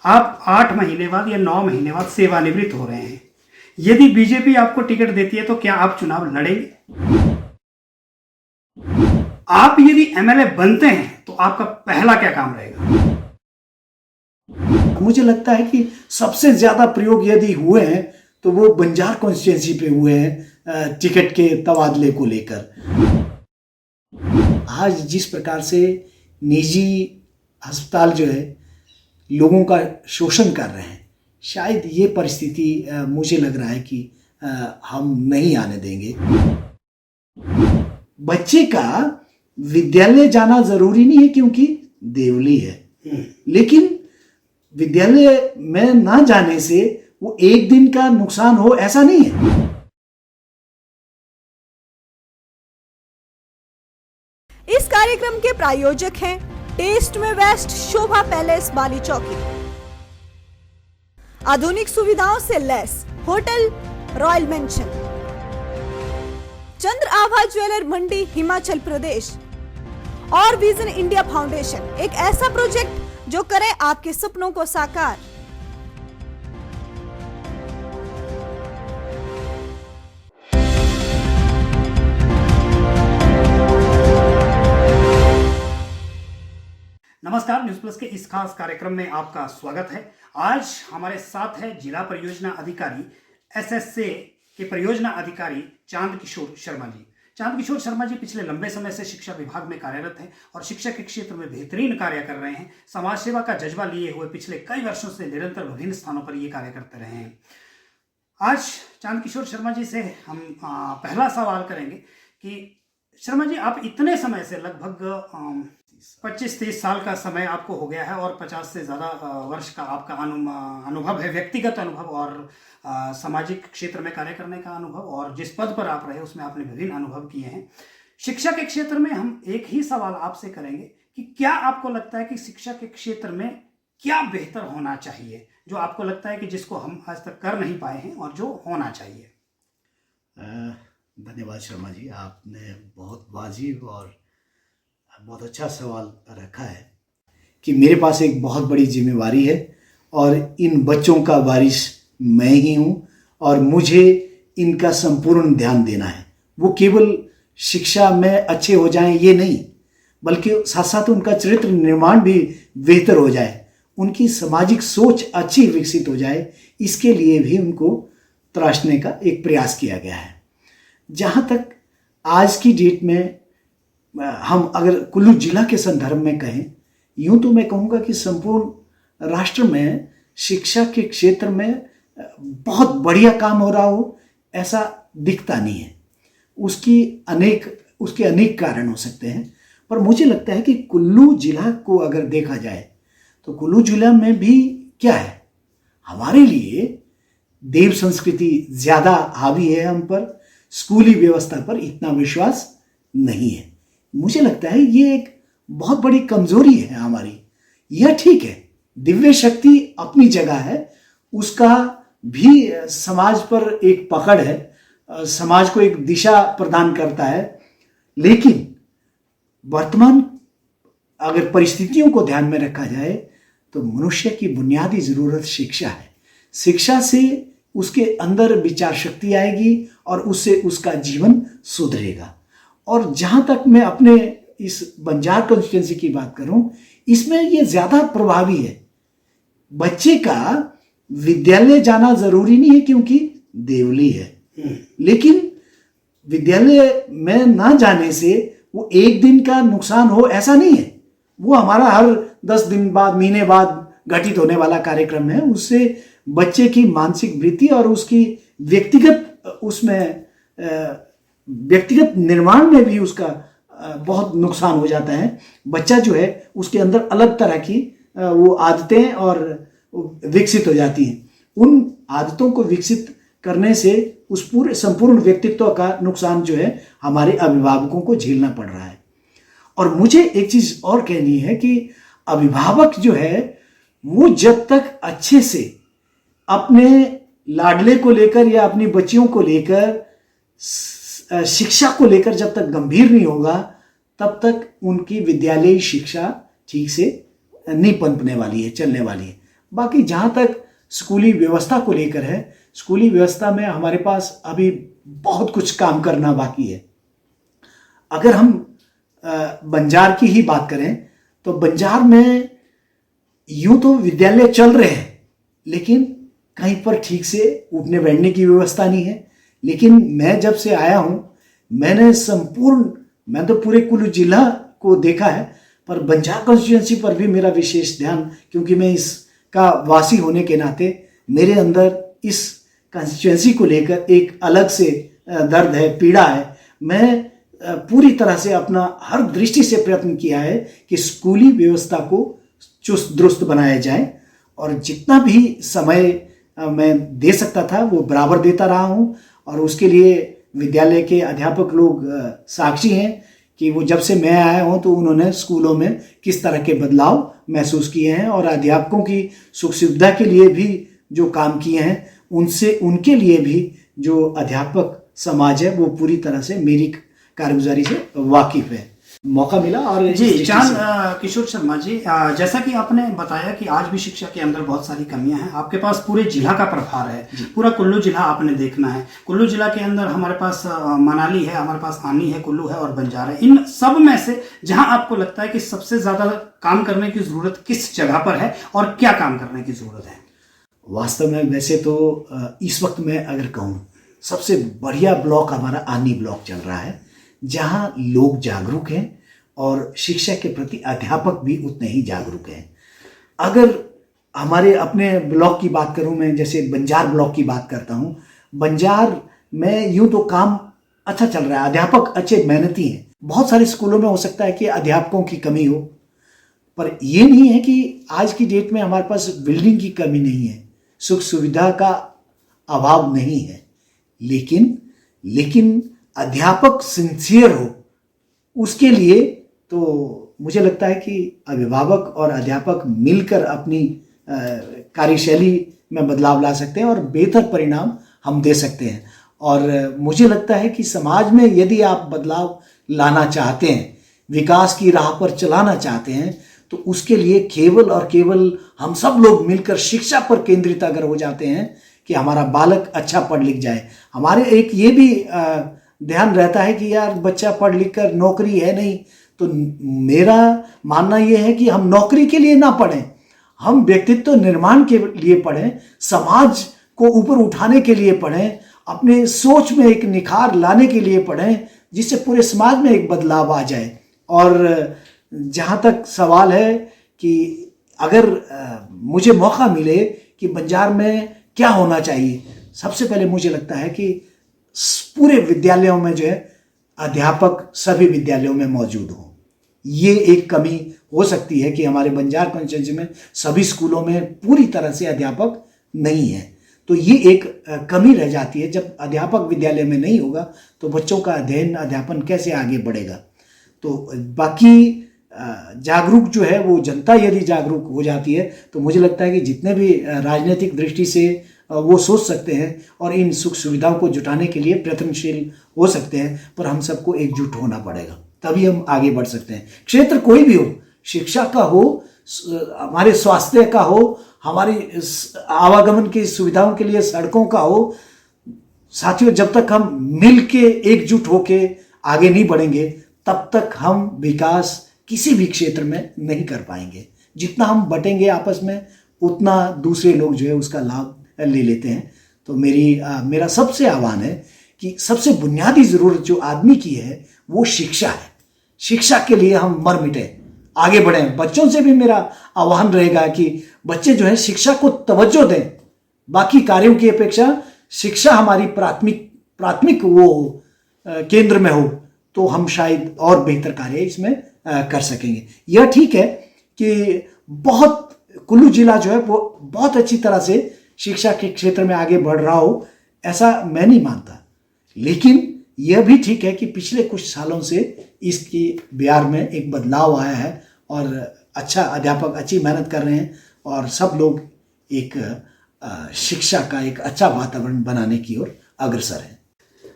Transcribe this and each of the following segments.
आप 8 महीने बाद या 9 महीने बाद सेवानिवृत्त हो रहे हैं। यदि बीजेपी आपको टिकट देती है तो क्या आप चुनाव लड़ेंगे? आप यदि एमएलए बनते हैं तो आपका पहला क्या काम रहेगा? मुझे लगता है कि सबसे ज्यादा प्रयोग यदि हुए हैं तो वो बंजार कॉन्स्टिट्यूंसी पे हुए हैं टिकट के तबादले को लेकर। आज जिस प्रकार से निजी अस्पताल जो है लोगों का शोषण कर रहे हैं, शायद ये परिस्थिति मुझे लग रहा है कि हम नहीं आने देंगे। बच्चे का विद्यालय जाना जरूरी नहीं है क्योंकि देवली है, लेकिन विद्यालय में ना जाने से वो एक दिन का नुकसान हो ऐसा नहीं है। इस कार्यक्रम के प्रायोजक हैं टेस्ट में वेस्ट शोभा पैलेस बाली चौकी, आधुनिक सुविधाओं से लैस होटल रॉयल मेंशन, चंद्र आभा ज्वेलर मंडी हिमाचल प्रदेश और विजन इंडिया फाउंडेशन, एक ऐसा प्रोजेक्ट जो करे आपके सपनों को साकार। नमस्कार, न्यूज प्लस के इस खास कार्यक्रम में आपका स्वागत है। आज हमारे साथ है जिला परियोजना अधिकारी एसएसए के परियोजना अधिकारी चांद किशोर शर्मा जी। चांद किशोर शर्मा जी पिछले लंबे समय से शिक्षा विभाग में कार्यरत हैं और शिक्षा के क्षेत्र में बेहतरीन कार्य कर रहे हैं। समाज सेवा का जज्बा लिए हुए पिछले कई वर्षों से निरंतर विभिन्न स्थानों पर ये कार्य करते रहे हैं। आज चांद किशोर शर्मा जी से हम पहला सवाल करेंगे कि शर्मा जी, आप इतने समय से लगभग 25-30 साल का समय आपको हो गया है और 50 से ज़्यादा वर्ष का आपका अनुभव है, व्यक्तिगत अनुभव और सामाजिक क्षेत्र में कार्य करने का अनुभव, और जिस पद पर आप रहे उसमें आपने विभिन्न अनुभव किए हैं। शिक्षा के क्षेत्र में हम एक ही सवाल आपसे करेंगे कि क्या आपको लगता है कि शिक्षा के क्षेत्र में क्या बेहतर होना चाहिए, जो आपको लगता है कि जिसको हम आज तक कर नहीं पाए हैं और जो होना चाहिए? धन्यवाद शर्मा जी, आपने बहुत वाजिब और बहुत अच्छा सवाल रखा है कि मेरे पास एक बहुत बड़ी जिम्मेवारी है और इन बच्चों का वारिस मैं ही हूँ और मुझे इनका संपूर्ण ध्यान देना है। वो केवल शिक्षा में अच्छे हो जाएं ये नहीं, बल्कि साथ साथ उनका चरित्र निर्माण भी बेहतर हो जाए, उनकी सामाजिक सोच अच्छी विकसित हो जाए, इसके लिए भी उनको तराशने का एक प्रयास किया गया है। जहाँ तक आज की डेट में हम अगर कुल्लू जिला के संदर्भ में कहें, यूं तो मैं कहूँगा कि संपूर्ण राष्ट्र में शिक्षा के क्षेत्र में बहुत बढ़िया काम हो रहा हो ऐसा दिखता नहीं है। उसके अनेक कारण हो सकते हैं, पर मुझे लगता है कि कुल्लू जिला को अगर देखा जाए तो कुल्लू जिला में भी क्या है, हमारे लिए देव संस्कृति ज़्यादा हावी है हम पर, स्कूली व्यवस्था पर इतना विश्वास नहीं है। मुझे लगता है ये एक बहुत बड़ी कमजोरी है हमारी। यह ठीक है, दिव्य शक्ति अपनी जगह है, उसका भी समाज पर एक पकड़ है, समाज को एक दिशा प्रदान करता है, लेकिन वर्तमान अगर परिस्थितियों को ध्यान में रखा जाए तो मनुष्य की बुनियादी ज़रूरत शिक्षा है। शिक्षा से उसके अंदर विचार शक्ति आएगी और उससे उसका जीवन सुधरेगा। और जहाँ तक मैं अपने इस बंजार कॉन्स्टिट्यूंसी की बात करूँ, इसमें ये ज़्यादा प्रभावी है। बच्चे का विद्यालय जाना ज़रूरी नहीं है क्योंकि देवली है, लेकिन विद्यालय में ना जाने से वो एक दिन का नुकसान हो ऐसा नहीं है। वो हमारा हर 10 दिन बाद, महीने बाद घटित होने वाला कार्यक्रम है। उससे बच्चे की मानसिक वृद्धि और उसकी व्यक्तिगत निर्माण में भी उसका बहुत नुकसान हो जाता है। बच्चा जो है उसके अंदर अलग तरह की वो आदतें और विकसित हो जाती हैं। उन आदतों को विकसित करने से उस पूरे संपूर्ण व्यक्तित्व का नुकसान जो है हमारे अभिभावकों को झेलना पड़ रहा है। और मुझे एक चीज़ और कहनी है कि अभिभावक जो है वो जब तक अच्छे से अपने लाडले को लेकर या अपनी बच्चियों को लेकर, शिक्षा को लेकर जब तक गंभीर नहीं होगा, तब तक उनकी विद्यालयी शिक्षा ठीक से नहीं पनपने वाली है, चलने वाली है। बाकी जहाँ तक स्कूली व्यवस्था को लेकर है, स्कूली व्यवस्था में हमारे पास अभी बहुत कुछ काम करना बाकी है। अगर हम बंजार की ही बात करें तो बंजार में यूं तो विद्यालय चल रहे हैं, लेकिन कहीं पर ठीक से उठने बैठने की व्यवस्था नहीं है। लेकिन मैं जब से आया हूं, मैं तो पूरे कुल्लू जिला को देखा है, पर बंजार कॉन्स्टिट्यूंसी पर भी मेरा विशेष ध्यान, क्योंकि मैं इसका वासी होने के नाते मेरे अंदर इस कॉन्स्टिट्यूंसी को लेकर एक अलग से दर्द है, पीड़ा है। मैं पूरी तरह से अपना हर दृष्टि से प्रयत्न किया है कि स्कूली व्यवस्था को चुस्त दुरुस्त बनाया जाए, और जितना भी समय मैं दे सकता था वो बराबर देता रहा हूँ। और उसके लिए विद्यालय के अध्यापक लोग साक्षी हैं कि वो जब से मैं आया हूँ तो उन्होंने स्कूलों में किस तरह के बदलाव महसूस किए हैं, और अध्यापकों की सुख सुविधा के लिए भी जो काम किए हैं, उनके लिए भी जो अध्यापक समाज है वो पूरी तरह से मेरी कारगुजारी से वाकिफ है। मौका मिला। और जी चांद किशोर शर्मा जी, जैसा कि आपने बताया कि आज भी शिक्षा के अंदर बहुत सारी कमियां हैं, आपके पास पूरे जिला का प्रभार है, पूरा कुल्लू जिला आपने देखना है। कुल्लू जिला के अंदर हमारे पास मनाली है, हमारे पास आनी है, कुल्लू है और बंजार है। इन सब में से जहां आपको लगता है कि सबसे ज्यादा काम करने की जरूरत किस जगह पर है और क्या काम करने की जरूरत है? वास्तव में वैसे तो इस वक्त मैं अगर कहूँ, सबसे बढ़िया ब्लॉक हमारा आनी ब्लॉक चल रहा है, जहाँ लोग जागरूक हैं और शिक्षा के प्रति अध्यापक भी उतने ही जागरूक हैं। अगर हमारे अपने ब्लॉक की बात करूं, मैं जैसे बंजार ब्लॉक की बात करता हूं, बंजार में यूं तो काम अच्छा चल रहा है, अध्यापक अच्छे मेहनती हैं। बहुत सारे स्कूलों में हो सकता है कि अध्यापकों की कमी हो, पर यह नहीं है कि आज की डेट में हमारे पास बिल्डिंग की कमी नहीं है, सुख सुविधा का अभाव नहीं है, लेकिन अध्यापक सिंसियर हो, उसके लिए तो मुझे लगता है कि अभिभावक और अध्यापक मिलकर अपनी कार्यशैली में बदलाव ला सकते हैं और बेहतर परिणाम हम दे सकते हैं। और मुझे लगता है कि समाज में यदि आप बदलाव लाना चाहते हैं, विकास की राह पर चलाना चाहते हैं, तो उसके लिए केवल और केवल हम सब लोग मिलकर शिक्षा पर केंद्रित अगर हो जाते हैं कि हमारा बालक अच्छा पढ़ लिख जाए। हमारे एक ये भी ध्यान रहता है कि यार बच्चा पढ़ लिख कर नौकरी है नहीं, तो मेरा मानना यह है कि हम नौकरी के लिए ना पढ़ें, हम व्यक्तित्व निर्माण के लिए पढ़ें, समाज को ऊपर उठाने के लिए पढ़ें, अपने सोच में एक निखार लाने के लिए पढ़ें, जिससे पूरे समाज में एक बदलाव आ जाए। और जहाँ तक सवाल है कि अगर मुझे मौका मिले कि बंजार में क्या होना चाहिए, सबसे पहले मुझे लगता है कि पूरे विद्यालयों में जो है अध्यापक सभी विद्यालयों में मौजूद हो। ये एक कमी हो सकती है कि हमारे बंजार कॉन्स्टिट्यूंसी में सभी स्कूलों में पूरी तरह से अध्यापक नहीं है, तो ये एक कमी रह जाती है। जब अध्यापक विद्यालय में नहीं होगा तो बच्चों का अध्ययन अध्यापन कैसे आगे बढ़ेगा। तो बाकी जागरूक जो है वो जनता यदि जागरूक हो जाती है तो मुझे लगता है कि जितने भी राजनीतिक दृष्टि से वो सोच सकते हैं और इन सुख सुविधाओं को जुटाने के लिए प्रयत्नशील हो सकते हैं, पर हम सबको एकजुट होना पड़ेगा, तभी हम आगे बढ़ सकते हैं। क्षेत्र कोई भी हो, शिक्षा का हो, हमारे स्वास्थ्य का हो, हमारी आवागमन की सुविधाओं के लिए सड़कों का हो, साथियों जब तक हम मिल के एकजुट होके आगे नहीं बढ़ेंगे तब तक हम विकास किसी भी क्षेत्र में नहीं कर पाएंगे। जितना हम बटेंगे आपस में उतना दूसरे लोग जो है उसका लाभ ले लेते हैं। तो मेरा सबसे आह्वान है कि सबसे बुनियादी ज़रूरत जो आदमी की है वो शिक्षा है। शिक्षा के लिए हम मर मिटे आगे बढ़ें। बच्चों से भी मेरा आह्वान रहेगा कि बच्चे जो है शिक्षा को तवज्जो दें, बाकी कार्यों की अपेक्षा शिक्षा हमारी प्राथमिक वो केंद्र में हो तो हम शायद और बेहतर कार्य इसमें कर सकेंगे। यह ठीक है कि बहुत कुल्लू जिला जो है वो बहुत अच्छी तरह से शिक्षा के क्षेत्र में आगे बढ़ रहा हो, ऐसा मैं नहीं मानता, लेकिन यह भी ठीक है कि पिछले कुछ सालों से इसकी बिहार में एक बदलाव आया है और अच्छा अध्यापक अच्छी मेहनत कर रहे हैं और सब लोग एक शिक्षा का एक अच्छा वातावरण बनाने की ओर अग्रसर हैं।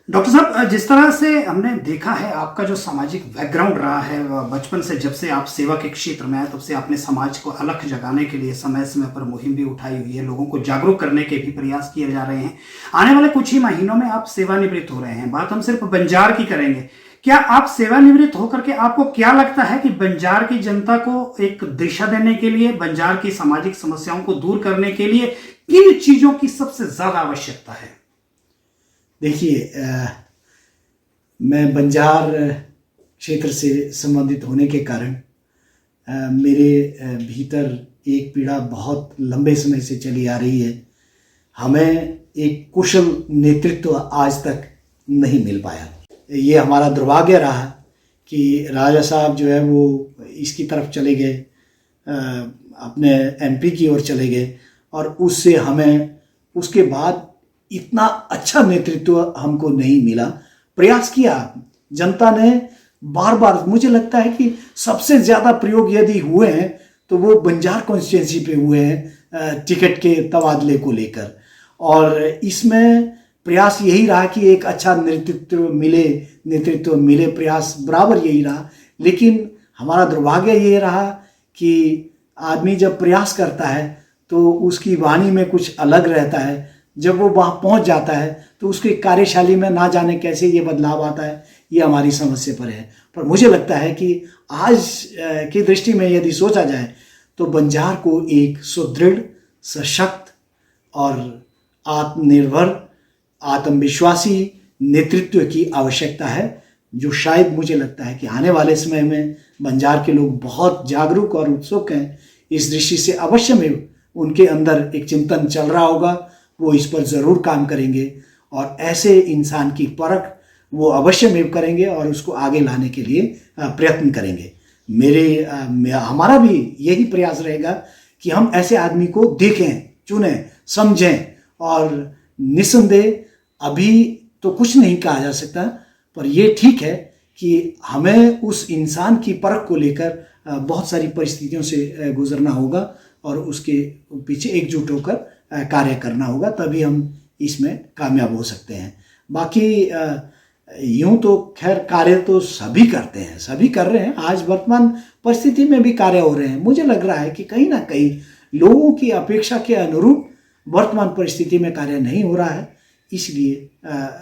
डॉक्टर साहब, जिस तरह से हमने देखा है आपका जो सामाजिक बैकग्राउंड रहा है, बचपन से जब से आप सेवा के क्षेत्र में आए तब से आपने समाज को अलख जगाने के लिए समय समय पर मुहिम भी उठाई हुई है, लोगों को जागरूक करने के भी प्रयास किए जा रहे हैं। आने वाले कुछ ही महीनों में आप सेवानिवृत्त हो रहे हैं। बात हम सिर्फ बंजार की करेंगे। क्या आप सेवानिवृत्त होकर के आपको क्या लगता है कि बंजार की जनता को एक दिशा देने के लिए, बंजार की सामाजिक समस्याओं को दूर करने के लिए किन चीजों की सबसे ज्यादा आवश्यकता है? देखिए, मैं बंजार क्षेत्र से संबंधित होने के कारण मेरे भीतर एक पीड़ा बहुत लंबे समय से चली आ रही है। हमें एक कुशल नेतृत्व आज तक नहीं मिल पाया। ये हमारा दुर्भाग्य रहा कि राजा साहब जो है वो इसकी तरफ चले गए, अपने एमपी की ओर चले गए, और उससे हमें उसके बाद इतना अच्छा नेतृत्व हमको नहीं मिला। प्रयास किया जनता ने बार बार। मुझे लगता है कि सबसे ज़्यादा प्रयोग यदि हुए हैं तो वो बंजार कॉन्स्टिट्यूंसी पे हुए हैं टिकट के तबादले को लेकर, और इसमें प्रयास यही रहा कि एक अच्छा नेतृत्व मिले, प्रयास बराबर यही रहा। लेकिन हमारा दुर्भाग्य ये रहा कि आदमी जब प्रयास करता है तो उसकी वाणी में कुछ अलग रहता है, जब वो वहाँ पहुँच जाता है तो उसके कार्यशैली में ना जाने कैसे ये बदलाव आता है, ये हमारी समझ से परे है। पर मुझे लगता है कि आज की दृष्टि में यदि सोचा जाए तो बंजार को एक सुदृढ़, सशक्त और आत्मनिर्भर, आत्मविश्वासी नेतृत्व की आवश्यकता है, जो शायद मुझे लगता है कि आने वाले समय में बंजार के लोग बहुत जागरूक और उत्सुक हैं। इस दृष्टि से अवश्य में उनके अंदर एक चिंतन चल रहा होगा, वो इस पर ज़रूर काम करेंगे और ऐसे इंसान की परख वो अवश्य में करेंगे और उसको आगे लाने के लिए प्रयत्न करेंगे। हमारा भी यही प्रयास रहेगा कि हम ऐसे आदमी को देखें, चुनें, समझें, और निस्संदेह अभी तो कुछ नहीं कहा जा सकता, पर ये ठीक है कि हमें उस इंसान की परख को लेकर बहुत सारी परिस्थितियों से गुजरना होगा और उसके पीछे एकजुट होकर कार्य करना होगा, तभी हम इसमें कामयाब हो सकते हैं। बाकी यूं तो खैर कार्य तो सभी करते हैं, सभी कर रहे हैं। आज वर्तमान परिस्थिति में भी कार्य हो रहे हैं। मुझे लग रहा है कि कहीं ना कहीं लोगों की अपेक्षा के अनुरूप वर्तमान परिस्थिति में कार्य नहीं हो रहा है, इसलिए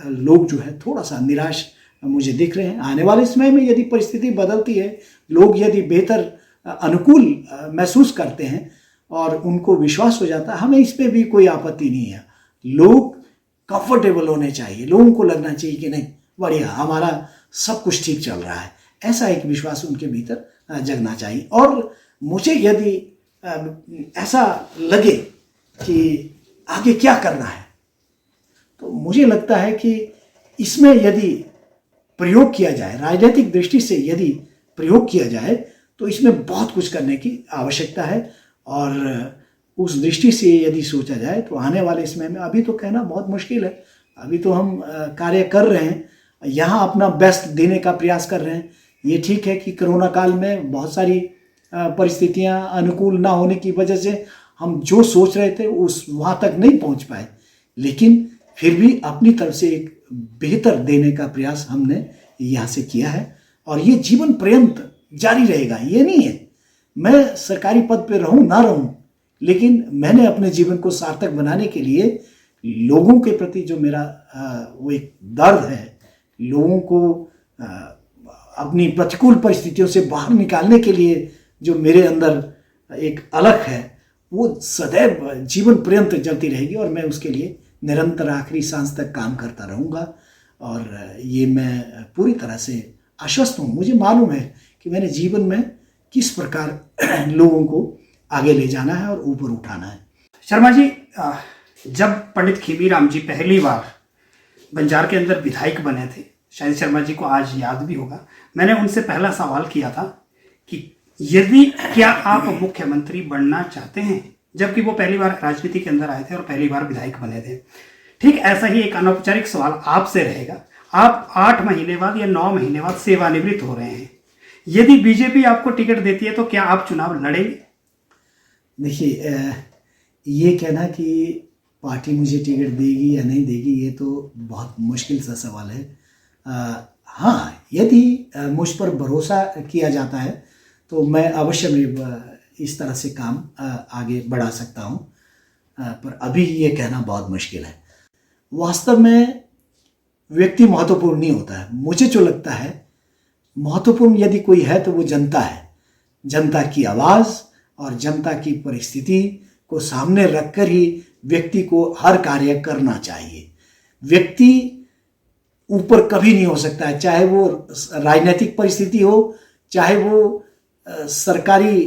लोग जो है थोड़ा सा निराश मुझे दिख रहे हैं। आने वाले समय में यदि परिस्थिति बदलती है, लोग यदि बेहतर अनुकूल महसूस करते हैं और उनको विश्वास हो जाता है, हमें इस पर भी कोई आपत्ति नहीं है। लोग कंफर्टेबल होने चाहिए, लोगों को लगना चाहिए कि नहीं बढ़िया, हमारा सब कुछ ठीक चल रहा है, ऐसा एक विश्वास उनके भीतर जगना चाहिए। और मुझे यदि ऐसा लगे कि आगे क्या करना है, तो मुझे लगता है कि इसमें यदि प्रयोग किया जाए, राजनीतिक दृष्टि से यदि प्रयोग किया जाए, तो इसमें बहुत कुछ करने की आवश्यकता है। और उस दृष्टि से यदि सोचा जाए तो आने वाले समय में, अभी तो कहना बहुत मुश्किल है, अभी तो हम कार्य कर रहे हैं, यहाँ अपना बेस्ट देने का प्रयास कर रहे हैं। ये ठीक है कि कोरोना काल में बहुत सारी परिस्थितियाँ अनुकूल ना होने की वजह से हम जो सोच रहे थे उस वहाँ तक नहीं पहुँच पाए, लेकिन फिर भी अपनी तरफ से एक बेहतर देने का प्रयास हमने यहाँ से किया है और ये जीवन पर्यंत जारी रहेगा। ये नहीं है मैं सरकारी पद पे रहूं ना रहूं, लेकिन मैंने अपने जीवन को सार्थक बनाने के लिए लोगों के प्रति जो मेरा वो एक दर्द है, लोगों को अपनी प्रतिकूल परिस्थितियों से बाहर निकालने के लिए जो मेरे अंदर एक अलख है, वो सदैव जीवन पर्यंत चलती रहेगी और मैं उसके लिए निरंतर आखिरी सांस तक काम करता रहूँगा। और ये मैं पूरी तरह से आश्वस्त हूँ। मुझे मालूम है कि मैंने जीवन में किस प्रकार लोगों को आगे ले जाना है और ऊपर उठाना है। शर्मा जी, जब पंडित खीमीराम जी पहली बार बंजार के अंदर विधायक बने थे, शायद शर्मा जी को आज याद भी होगा, मैंने उनसे पहला सवाल किया था कि यदि क्या आप मुख्यमंत्री बनना चाहते हैं, जबकि वो पहली बार राजनीति के अंदर आए थे और पहली बार विधायक बने थे। ठीक ऐसा ही एक अनौपचारिक सवाल आपसे रहेगा। आप 8 महीने बाद या 9 महीने बाद सेवानिवृत्त हो रहे हैं, यदि बीजेपी आपको टिकट देती है तो क्या आप चुनाव लड़ेंगे? देखिए, ये कहना कि पार्टी मुझे टिकट देगी या नहीं देगी ये तो बहुत मुश्किल सा सवाल है। हाँ, यदि मुझ पर भरोसा किया जाता है तो मैं अवश्य में इस तरह से काम आगे बढ़ा सकता हूँ, पर अभी ये कहना बहुत मुश्किल है। वास्तव में व्यक्ति महत्वपूर्ण नहीं होता है। मुझे जो लगता है महत्वपूर्ण यदि कोई है तो वो जनता है। जनता की आवाज़ और जनता की परिस्थिति को सामने रखकर ही व्यक्ति को हर कार्य करना चाहिए। व्यक्ति ऊपर कभी नहीं हो सकता है, चाहे वो राजनीतिक परिस्थिति हो, चाहे वो सरकारी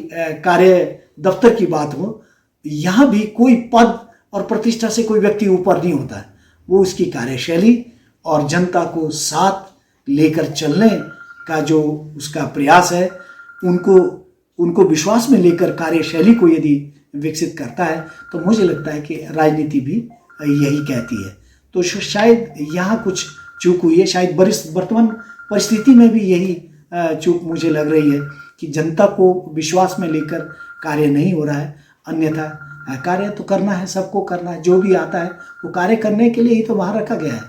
कार्य दफ्तर की बात हो। यहाँ भी कोई पद और प्रतिष्ठा से कोई व्यक्ति ऊपर नहीं होता है। वो उसकी कार्यशैली और जनता को साथ लेकर चलने का जो उसका प्रयास है, उनको विश्वास में लेकर कार्यशैली को यदि विकसित करता है तो मुझे लगता है कि राजनीति भी यही कहती है। तो शायद यहाँ कुछ चूक हुई है। शायद वर्तमान परिस्थिति में भी यही चूक मुझे लग रही है कि जनता को विश्वास में लेकर कार्य नहीं हो रहा है। अन्यथा कार्य तो करना है, सबको करना है। जो भी आता है वो कार्य करने के लिए ही तो वहाँ रखा गया है।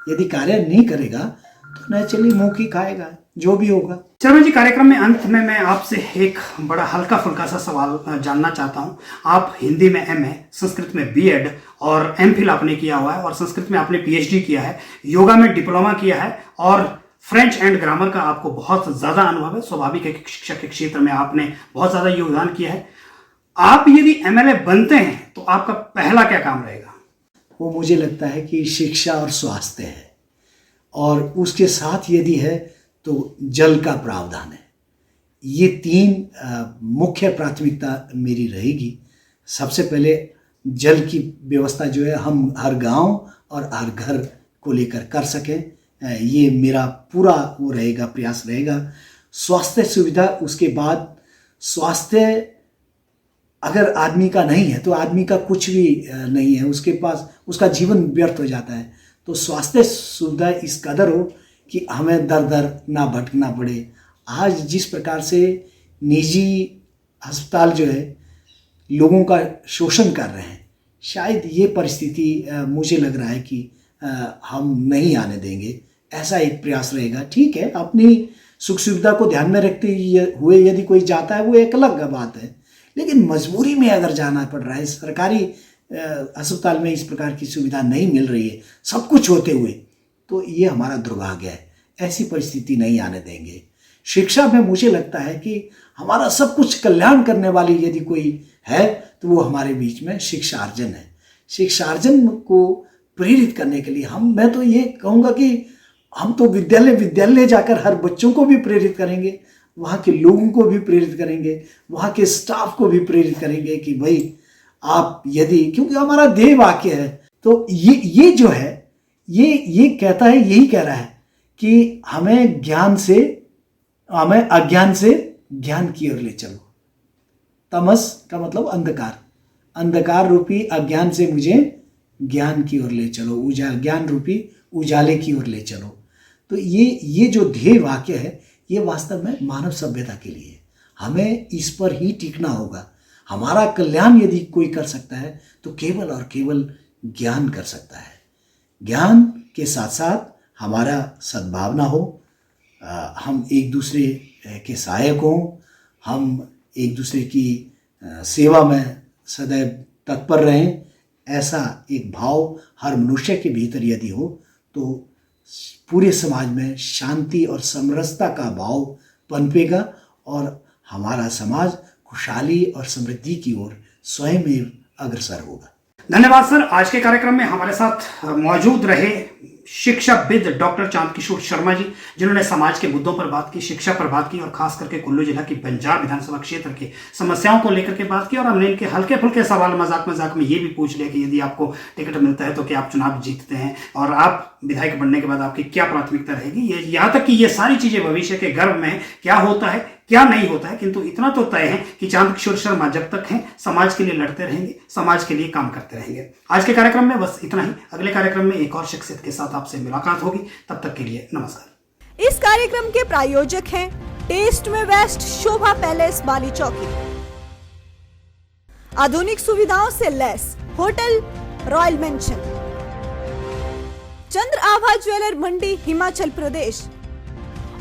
यदि कार्य नहीं करेगा तो नेचुरली मुँह की खाएगा, जो भी होगा। शर्मा जी, कार्यक्रम में अंत में मैं आपसे एक बड़ा हल्का फुल्का सा सवाल जानना चाहता हूं। आप हिंदी में एमए, संस्कृत में बीएड और एमफिल आपने किया हुआ है और संस्कृत में आपने पीएचडी किया है, योगा में डिप्लोमा किया है और फ्रेंच एंड ग्रामर का आपको बहुत ज़्यादा अनुभव है। स्वाभाविक है कि शिक्षा के क्षेत्र में आपने बहुत ज़्यादा योगदान किया है। आप यदि एमएलए बनते हैं तो आपका पहला क्या काम रहेगा? वो मुझे लगता है कि शिक्षा और स्वास्थ्य है, और उसके साथ यदि है तो जल का प्रावधान है। ये 3 मुख्य प्राथमिकता मेरी रहेगी। सबसे पहले जल की व्यवस्था जो है हम हर गांव और हर घर को लेकर कर सकें, ये मेरा पूरा वो रहेगा, प्रयास रहेगा। स्वास्थ्य सुविधा, उसके बाद स्वास्थ्य अगर आदमी का नहीं है तो आदमी का कुछ भी नहीं है, उसके पास उसका जीवन व्यर्थ हो जाता है। तो स्वास्थ्य सुविधा इस कदर हो कि हमें दर दर ना भटकना पड़े। आज जिस प्रकार से निजी अस्पताल जो है लोगों का शोषण कर रहे हैं, शायद ये परिस्थिति मुझे लग रहा है कि हम नहीं आने देंगे। ऐसा एक प्रयास रहेगा। ठीक है, अपनी सुख सुविधा को ध्यान में रखते हुए यदि कोई जाता है वो एक अलग बात है, लेकिन मजबूरी में अगर जाना पड़ रहा है, सरकारी अस्पताल में इस प्रकार की सुविधा नहीं मिल रही है सब कुछ होते हुए, तो ये हमारा दुर्भाग्य है। ऐसी परिस्थिति नहीं आने देंगे। शिक्षा में मुझे लगता है कि हमारा सब कुछ कल्याण करने वाली यदि कोई है तो वो हमारे बीच में शिक्षार्जन है। शिक्षार्जन को प्रेरित करने के लिए मैं तो ये कहूँगा कि हम तो विद्यालय जाकर हर बच्चों को भी प्रेरित करेंगे, वहाँ के लोगों को भी प्रेरित करेंगे, वहाँ के स्टाफ को भी प्रेरित करेंगे कि भाई आप यदि, क्योंकि हमारा ध्येय वाक्य है, तो ये जो है ये कहता है, यही कह रहा है कि हमें अज्ञान से ज्ञान की ओर ले चलो। तमस का मतलब अंधकार रूपी अज्ञान से मुझे ज्ञान की ओर ले चलो, ज्ञान रूपी उजाले की ओर ले चलो। तो ये जो ध्येय वाक्य है ये वास्तव में मानव सभ्यता के लिए, हमें इस पर ही टिकना होगा। हमारा कल्याण यदि कोई कर सकता है तो केवल और केवल ज्ञान कर सकता है। ज्ञान के साथ साथ हमारा सद्भावना हो, हम एक दूसरे के सहायक हों, हम एक दूसरे की सेवा में सदैव तत्पर रहें। ऐसा एक भाव हर मनुष्य के भीतर यदि हो तो पूरे समाज में शांति और समरसता का भाव पनपेगा और हमारा समाज खुशहाली और समृद्धि की ओर स्वयं ही अग्रसर होगा। धन्यवाद सर। आज के कार्यक्रम में हमारे साथ मौजूद रहे शिक्षाविद डॉक्टर चांदकिशोर शर्मा जी, जिन्होंने समाज के मुद्दों पर बात की, शिक्षा पर बात की और खास करके कुल्लू जिला की बंजार विधानसभा क्षेत्र के समस्याओं को लेकर के बात की। और हमने इनके हल्के फुल्के सवाल मजाक में ये भी पूछ लिया कि यदि आपको टिकट मिलता है तो क्या आप चुनाव जीतते हैं और आप विधायक बनने के बाद आपकी क्या प्राथमिकता रहेगी। ये यहाँ तक कि ये सारी चीजें भविष्य के गर्भ में क्या होता है क्या नहीं होता है, किंतु इतना तो तय है कि चांदकिशोर शर्मा जब तक हैं समाज के लिए लड़ते रहेंगे, समाज के लिए काम करते रहेंगे। आज के कार्यक्रम में बस इतना ही। अगले कार्यक्रम में एक और शख्सियत के साथ आपसे मुलाकात होगी, तब तक के लिए नमस्कार। इस कार्यक्रम के प्रायोजक हैं टेस्ट में वेस्ट शोभा पैलेस बाली चौकी। आधुनिक सुविधाओं से लैस होटल, रॉयल मेंशन। चंद्र आभा ज्वेलर मंडी हिमाचल प्रदेश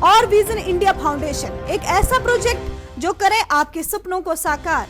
और विजन इंडिया फाउंडेशन एक ऐसा प्रोजेक्ट जो करे आपके सपनों को साकार।